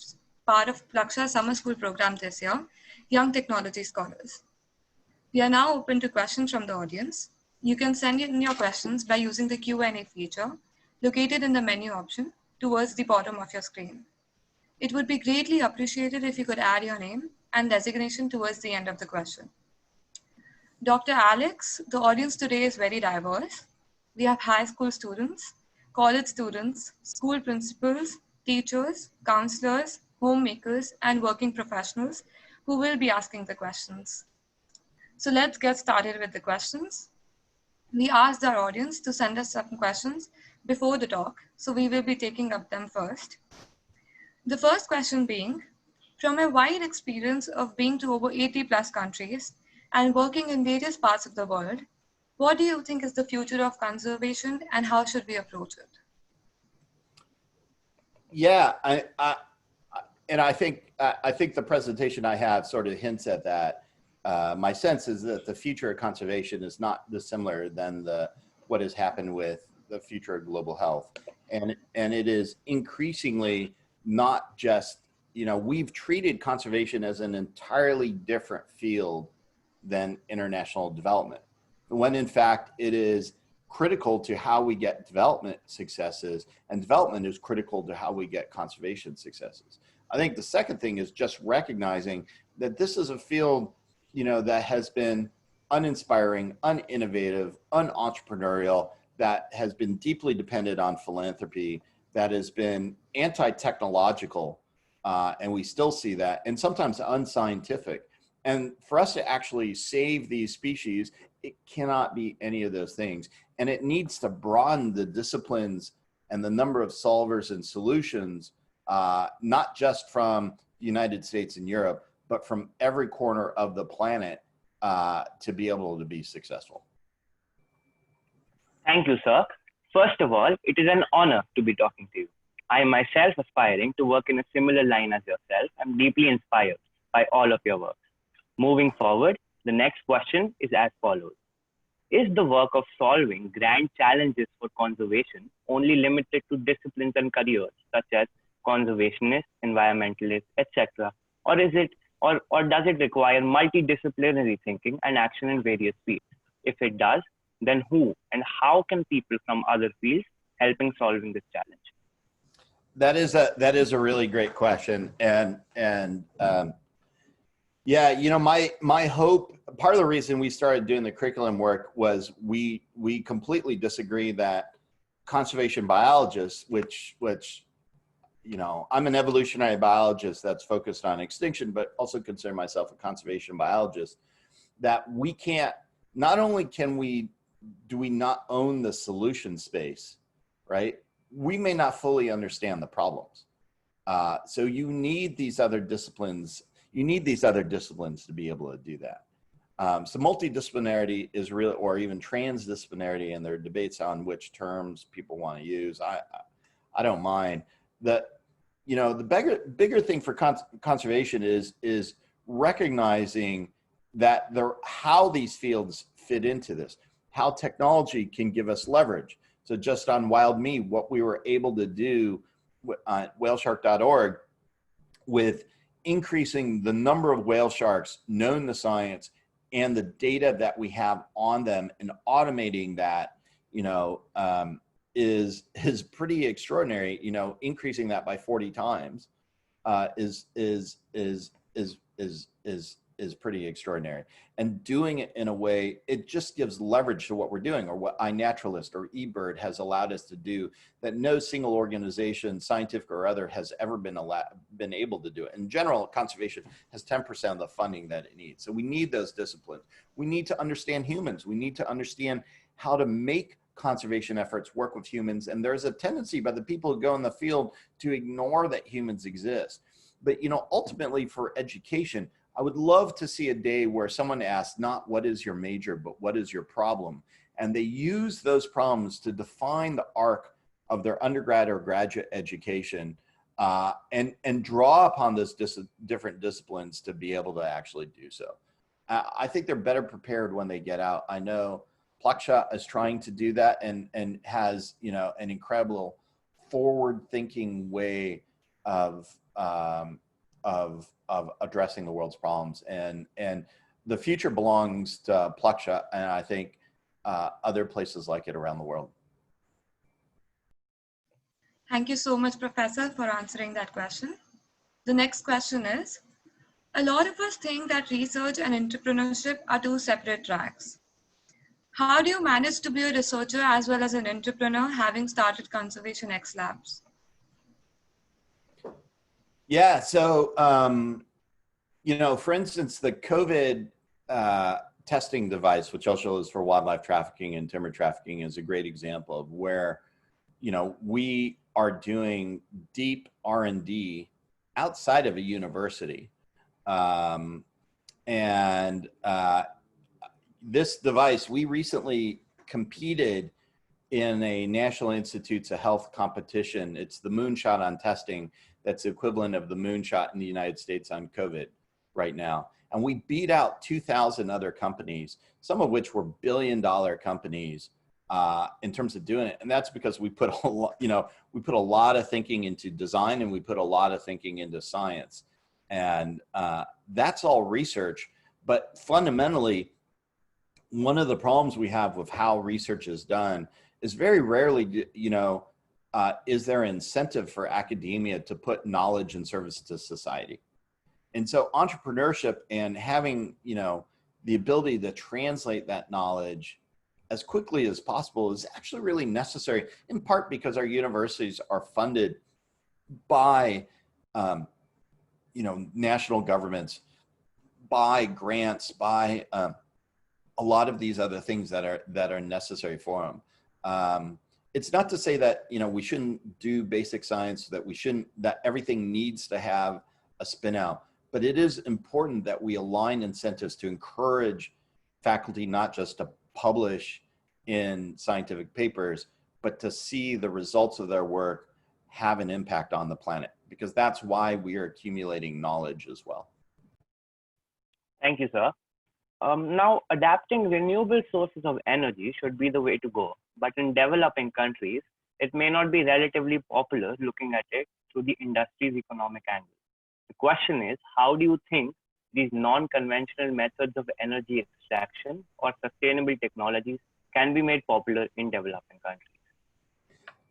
Plaksha Summer School program this year, Young Technology Scholars. We are now open to questions from the audience. You can send in your questions by using the Q&A feature located in the menu option towards the bottom of your screen. It would be greatly appreciated if you could add your name and designation towards the end of the question. Dr. Alex, the audience today is very diverse. We have high school students, college students, school principals, teachers, counselors, homemakers, and working professionals who will be asking the questions. So let's get started with the questions. We asked our audience to send us some questions before the talk, so we will be taking up them first. The first question being, from a wide experience of being to over 80 plus countries and working in various parts of the world, what do you think is the future of conservation and how should we approach it? Yeah, I think the presentation I have sort of hints at that. My sense is that the future of conservation is not dissimilar than what has happened with the future of global health, and it is increasingly not just, we've treated conservation as an entirely different field than international development, when in fact it is critical to how we get development successes, and development is critical to how we get conservation successes. I think the second thing is just recognizing that this is a field, that has been uninspiring, uninnovative, unentrepreneurial, that has been deeply dependent on philanthropy, that has been anti-technological, and we still see that, and sometimes unscientific. And for us to actually save these species, it cannot be any of those things. And it needs to broaden the disciplines and the number of solvers and solutions, not just from the United States and Europe, but from every corner of the planet, to be able to be successful. Thank you, sir. First of all, it is an honor to be talking to you. I am myself aspiring to work in a similar line as yourself. I'm deeply inspired by all of your work. Moving forward, the next question is as follows. Is the work of solving grand challenges for conservation only limited to disciplines and careers such as conservationists, environmentalists, etc.? Or does it require multidisciplinary thinking and action in various fields? If it does, then who and how can people from other fields help in solving this challenge? That is a really great question, and yeah, my hope, part of the reason we started doing the curriculum work was we completely disagree that conservation biologists, which I'm an evolutionary biologist that's focused on extinction, but also consider myself a conservation biologist, that we can't, not only do we not own the solution space, right? We may not fully understand the problems. So you need these other disciplines. You need these other disciplines to be able to do that. So multidisciplinarity is real, or even transdisciplinarity, and there are debates on which terms people want to use. I don't mind. The bigger thing for conservation is recognizing that how these fields fit into this, how technology can give us leverage. So just on Wild Me, what we were able to do on whaleshark.org with increasing the number of whale sharks known to science and the data that we have on them, and automating that, is pretty extraordinary. Increasing that by 40 times is pretty extraordinary. And doing it in a way, it just gives leverage to what we're doing, or what iNaturalist or eBird has allowed us to do, that no single organization, scientific or other, has ever been able to do it. In general, conservation has 10% of the funding that it needs. So we need those disciplines. We need to understand humans. We need to understand how to make conservation efforts work with humans. And there's a tendency by the people who go in the field to ignore that humans exist. But ultimately for education, I would love to see a day where someone asks not what is your major, but what is your problem? And they use those problems to define the arc of their undergrad or graduate education, and draw upon those different disciplines to be able to actually do so. I think they're better prepared when they get out. I know Plaksha is trying to do that, and has an incredible forward-thinking way of addressing the world's problems, and the future belongs to Plaksha, and I think other places like it around the world. Thank you so much, Professor, for answering that question. The next question is, A lot of us think that research and entrepreneurship are two separate tracks. How do you manage to be a researcher as well as an entrepreneur, having started Conservation X Labs? Yeah, so, you know, for instance, the COVID testing device, which also is for wildlife trafficking and timber trafficking, is a great example of where, you know, we are doing deep R&D outside of a university. This device, we recently competed in a National Institutes of Health competition. It's the moonshot on testing. That's the equivalent of the moonshot in the United States on COVID right now. And we beat out 2,000 other companies, some of which were billion-dollar companies in terms of doing it. And that's because we put a lot, you know, we put a lot of thinking into design and we put a lot of thinking into science. And that's all research. But fundamentally, one of the problems we have with how research is done is very rarely, you know, is there incentive for academia to put knowledge in service to society? And so entrepreneurship and having, you know, the ability to translate that knowledge as quickly as possible is actually really necessary, in part because our universities are funded by, you know, national governments, by grants, by a lot of these other things that are necessary for them. It's not to say that, you know, we shouldn't do basic science, that everything needs to have a spin out, but it is important that we align incentives to encourage faculty not just to publish in scientific papers, but to see the results of their work have an impact on the planet, because that's why we are accumulating knowledge as well. Thank you, sir. Now, adapting renewable sources of energy should be the way to go, but in developing countries, it may not be relatively popular looking at it through the industry's economic angle. The question is, how do you think these non-conventional methods of energy extraction or sustainable technologies can be made popular in developing countries?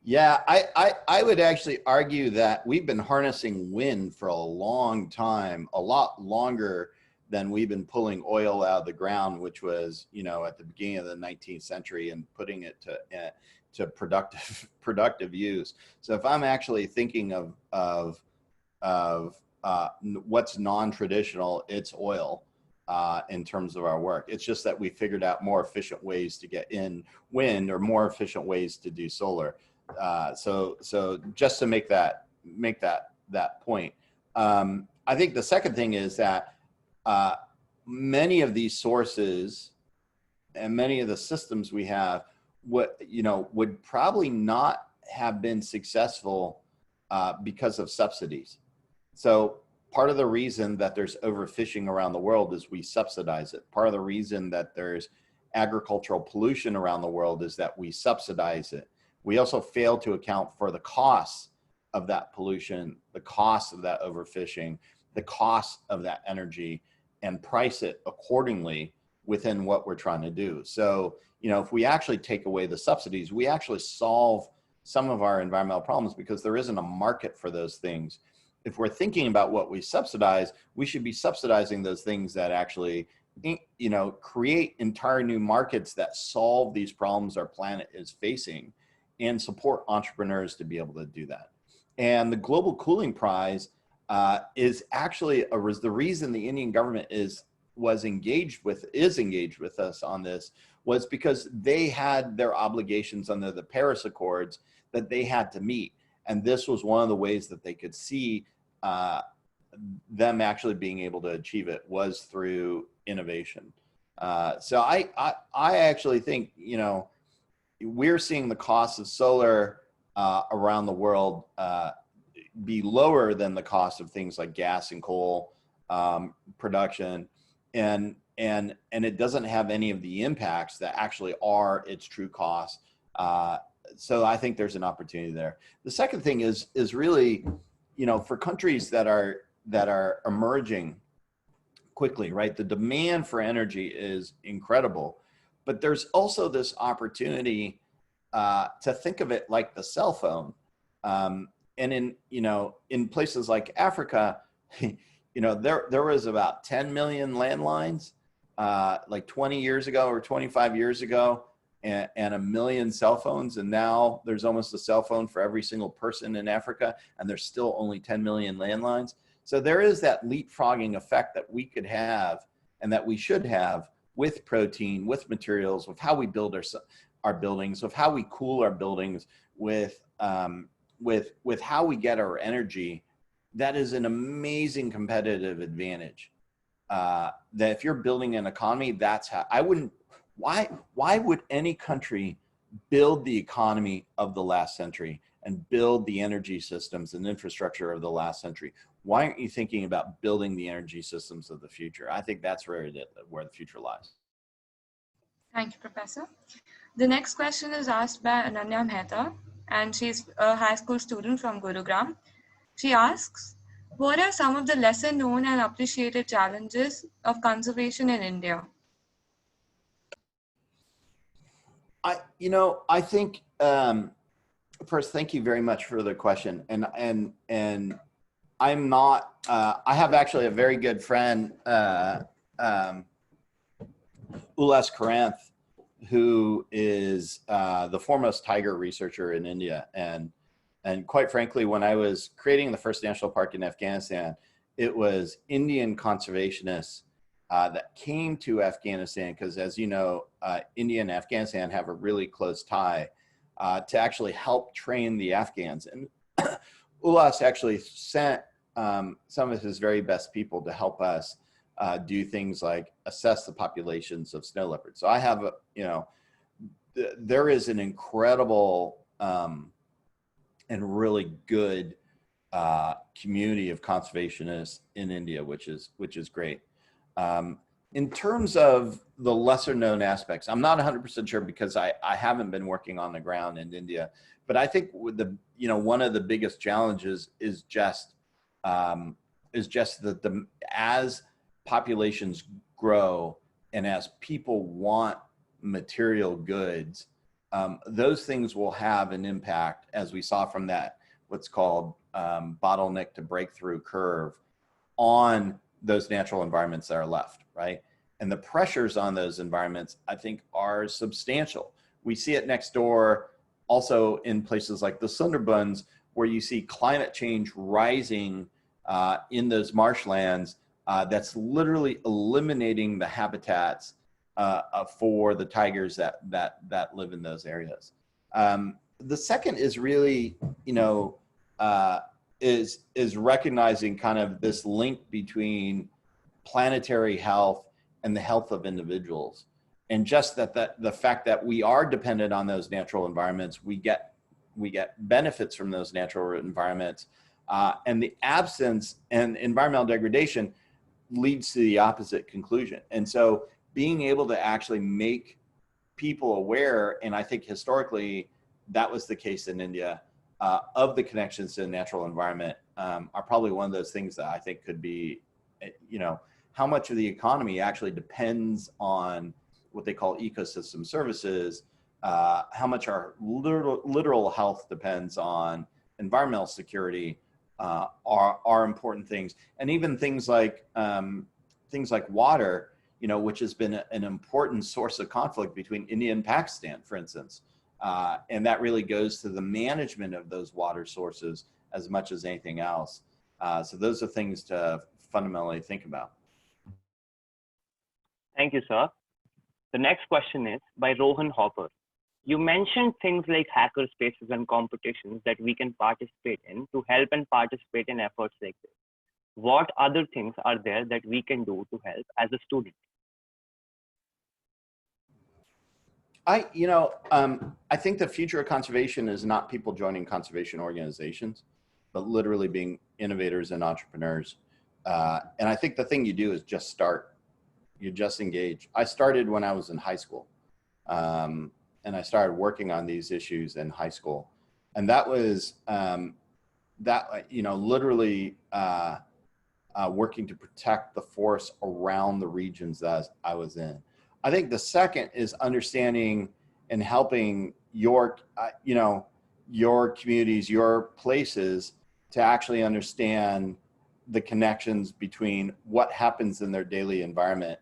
Yeah, I would actually argue that we've been harnessing wind for a long time, a lot longer than we've been pulling oil out of the ground, which was, you know, at the beginning of the 19th century, and putting it to productive use. So if I'm actually thinking of what's non-traditional, it's oil in terms of our work. It's just that we figured out more efficient ways to get in wind, or more efficient ways to do solar. So just to make that point, I think the second thing is that many of these sources and many of the systems we have, would probably not have been successful because of subsidies. So part of the reason that there's overfishing around the world is we subsidize it. Part of the reason that there's agricultural pollution around the world is that we subsidize it. We also fail to account for the costs of that pollution, the cost of that overfishing, the cost of that energy, and price it accordingly within what we're trying to do. So, you know, if we actually take away the subsidies, we actually solve some of our environmental problems, because there isn't a market for those things. If we're thinking about what we subsidize, we should be subsidizing those things that actually, you know, create entire new markets that solve these problems our planet is facing, and support entrepreneurs to be able to do that. And the Global Cooling Prize is actually the reason the Indian government is engaged with us on this, was because they had their obligations under the Paris Accords that they had to meet. And this was one of the ways that they could see them actually being able to achieve it, was through innovation. So I actually think, you know, we're seeing the cost of solar around the world be lower than the cost of things like gas and coal production, and it doesn't have any of the impacts that actually are its true costs. So I think there's an opportunity there. The second thing is really, you know, for countries that are emerging quickly, right? The demand for energy is incredible, but there's also this opportunity to think of it like the cell phone. And in places like Africa, you know, there was about 10 million landlines like 20 years ago or 25 years ago, and 1 million cell phones. And now there's almost a cell phone for every single person in Africa, and there's still only 10 million landlines. So there is that leapfrogging effect that we could have and that we should have with protein, with materials, with how we build our buildings, with how we cool our buildings, with how we get our energy. That is an amazing competitive advantage. That if you're building an economy, that's how why would any country build the economy of the last century and build the energy systems and infrastructure of the last century? Why aren't you thinking about building the energy systems of the future? I think that's where the future lies. Thank you, Professor. The next question is asked by Ananya Mehta, and she's a high school student from Gurugram. She asks, what are some of the lesser known and appreciated challenges of conservation in India? I think, first, thank you very much for the question. And I'm not, I have actually a very good friend, Ulas Karanth, who is the foremost tiger researcher in India. And quite frankly, when I was creating the first national park in Afghanistan, it was Indian conservationists that came to Afghanistan, because as you know, India and Afghanistan have a really close tie, to actually help train the Afghans. And Ulas actually sent some of his very best people to help us do things like assess the populations of snow leopards. So I have, there is an incredible and really good community of conservationists in India, which is great. In terms of the lesser known aspects, I'm not 100% sure because I haven't been working on the ground in India, but I think with one of the biggest challenges is just that as populations grow and as people want material goods, those things will have an impact, as we saw from that, what's called bottleneck to breakthrough curve, on those natural environments that are left, right? And the pressures on those environments, I think, are substantial. We see it next door also in places like the Sundarbans, where you see climate change rising in those marshlands, that's literally eliminating the habitats for the tigers that live in those areas. The second is really, is recognizing kind of this link between planetary health and the health of individuals. And just the fact that we are dependent on those natural environments, we get benefits from those natural environments, and the absence and environmental degradation leads to the opposite conclusion. And so being able to actually make people aware, and I think historically that was the case in India, of the connections to the natural environment, are probably one of those things that I think could be, how much of the economy actually depends on what they call ecosystem services, how much our literal health depends on environmental security, are important things. And even things like water, which has been an important source of conflict between India and Pakistan, for instance. And that really goes to the management of those water sources as much as anything else. So those are things to fundamentally think about. Thank you, sir. The next question is by Rohan Hopper. You mentioned things like hacker spaces and competitions that we can participate in to help and participate in efforts like this. What other things are there that we can do to help as a student? I think the future of conservation is not people joining conservation organizations, but literally being innovators and entrepreneurs. And I think the thing you do is just start. You just engage. I started when I was in high school, and I started working on these issues in high school. And that was, literally working to protect the forests around the regions that I was in. I think the second is understanding and helping your communities, your places, to actually understand the connections between what happens in their daily environment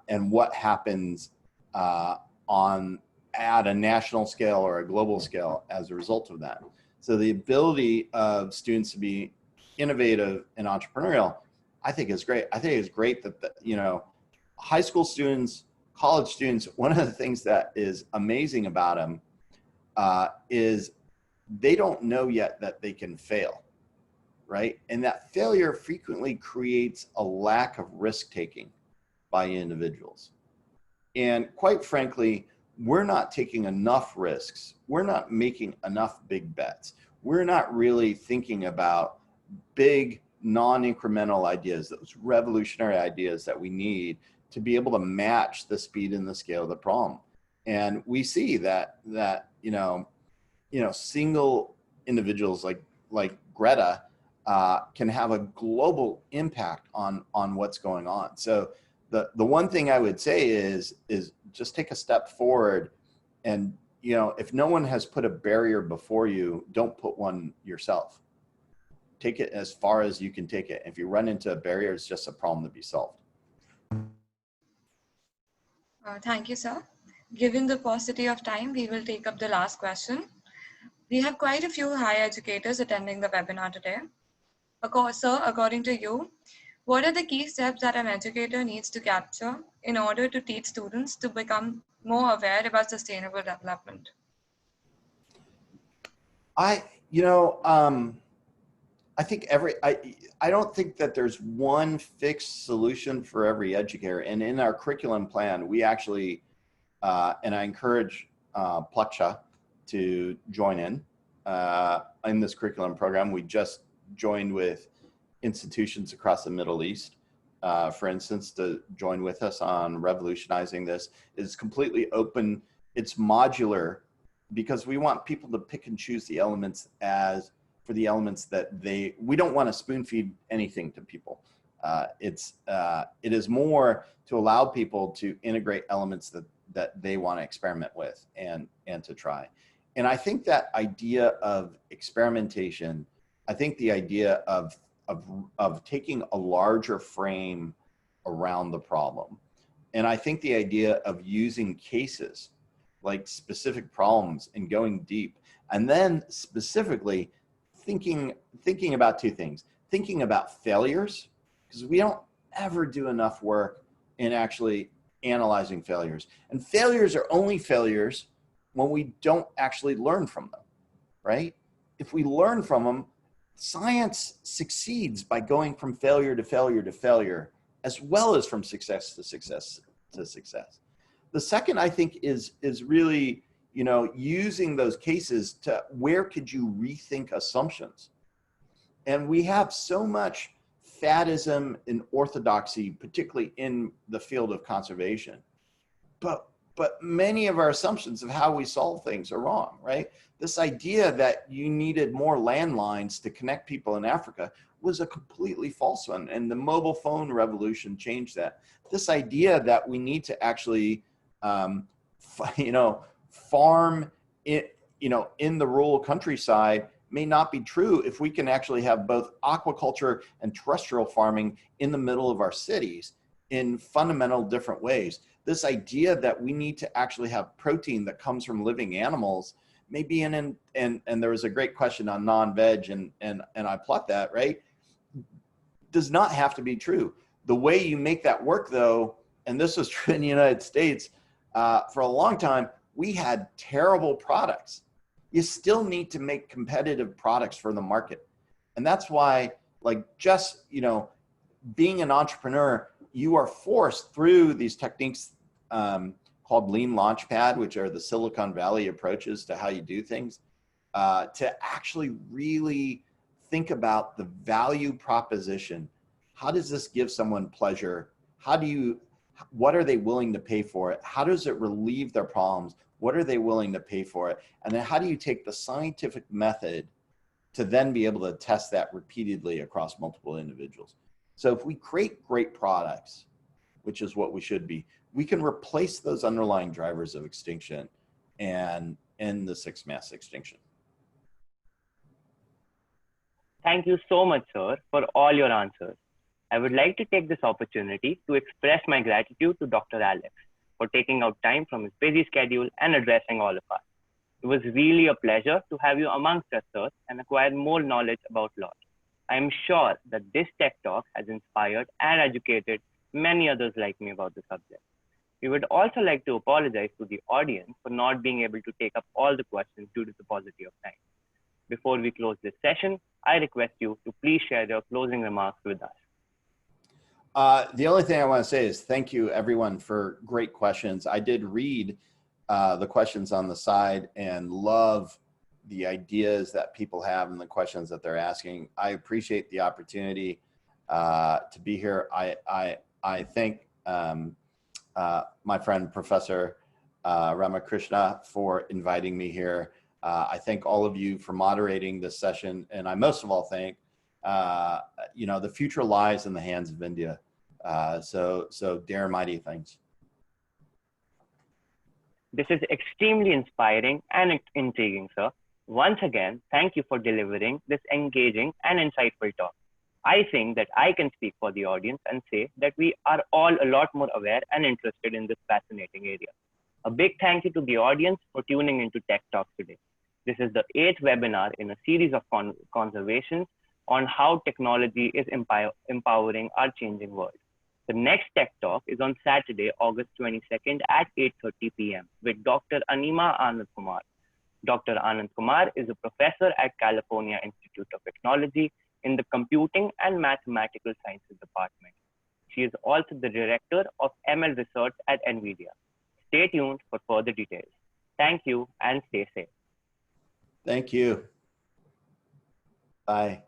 and what happens at a national scale or a global scale as a result of that. So the ability of students to be innovative and entrepreneurial, I think is great. I think it's great that, you know, high school students, college students, one of the things that is amazing about them is they don't know yet that they can fail, right? And that failure frequently creates a lack of risk-taking by individuals. And quite frankly, we're not taking enough risks. We're not making enough big bets. We're not really thinking about big non-incremental ideas, those revolutionary ideas that we need to be able to match the speed and the scale of the problem. And we see that you know, single individuals like Greta can have a global impact on what's going on. So the one thing I would say is just take a step forward, and, you know, if no one has put a barrier before you, don't put one yourself. Take it as far as you can take it. If you run into a barrier, it's just a problem to be solved. Thank you, sir. Given the paucity of time, we will take up the last question. We have quite a few higher educators attending the webinar today. Sir, according to you, what are the key steps that an educator needs to capture in order to teach students to become more aware about sustainable development? I think I don't think that there's one fixed solution for every educator. And in our curriculum plan, we actually, and I encourage Plaksha to join in this curriculum program. We just joined with institutions across the Middle East, for instance, to join with us on revolutionizing this. It's completely open, it's modular, because we want people to pick and choose the elements for the elements that we don't want to spoon feed anything to people. It is more to allow people to integrate elements that they want to experiment with and to try. And I think that idea of experimentation, I think the idea of taking a larger frame around the problem, and I think the idea of using cases like specific problems and going deep, and then specifically thinking about two things: thinking about failures, because we don't ever do enough work in actually analyzing failures, and failures are only failures when we don't actually learn from them, right? If we learn from them, science succeeds by going from failure to failure to failure, as well as from success to success to success. The second, I think, is really, you know, using those cases to where could you rethink assumptions? And we have so much faddism and orthodoxy, particularly in the field of conservation. But many of our assumptions of how we solve things are wrong, right? This idea that you needed more landlines to connect people in Africa was a completely false one. And the mobile phone revolution changed that. This idea that we need to actually, farm it, in the rural countryside may not be true if we can actually have both aquaculture and terrestrial farming in the middle of our cities in fundamental different ways. This idea that we need to actually have protein that comes from living animals, maybe and there was a great question on non-veg, and I plot that, right? Does not have to be true. The way you make that work, though, and this was true in the United States, for a long time, we had terrible products. You still need to make competitive products for the market. And that's why, being an entrepreneur, you are forced through these techniques called Lean Launchpad, which are the Silicon Valley approaches to how you do things, to actually really think about the value proposition. How does this give someone pleasure? What are they willing to pay for it? How does it relieve their problems? What are they willing to pay for it? And then how do you take the scientific method to then be able to test that repeatedly across multiple individuals? So if we create great products, which is what we should be, we can replace those underlying drivers of extinction and end the sixth mass extinction. Thank you so much, sir, for all your answers. I would like to take this opportunity to express my gratitude to Dr. Alex for taking out time from his busy schedule and addressing all of us. It was really a pleasure to have you amongst us, sir, and acquire more knowledge about law. I am sure that this tech talk has inspired and educated many others like me about the subject. We would also like to apologize to the audience for not being able to take up all the questions due to the paucity of time. Before we close this session, I request you to please share your closing remarks with us. The only thing I want to say is thank you everyone for great questions. I did read the questions on the side and love the ideas that people have and the questions that they're asking. I appreciate the opportunity to be here. I thank my friend Professor Ramakrishna for inviting me here. I thank all of you for moderating this session, and I most of all thank the future lies in the hands of India. So dare mighty things. This is extremely inspiring and intriguing, sir. Once again, thank you for delivering this engaging and insightful talk. I think that I can speak for the audience and say that we are all a lot more aware and interested in this fascinating area. A big thank you to the audience for tuning into Tech Talk today. This is the 8th webinar in a series of conversations on how technology is empowering our changing world. The next Tech Talk is on Saturday, August 22nd at 8:30 p.m. with Dr. Anima Anand Kumar. Dr. Anand Kumar is a professor at California Institute of Technology in the Computing and Mathematical Sciences Department. She is also the director of ML Research at NVIDIA. Stay tuned for further details. Thank you and stay safe. Thank you. Bye.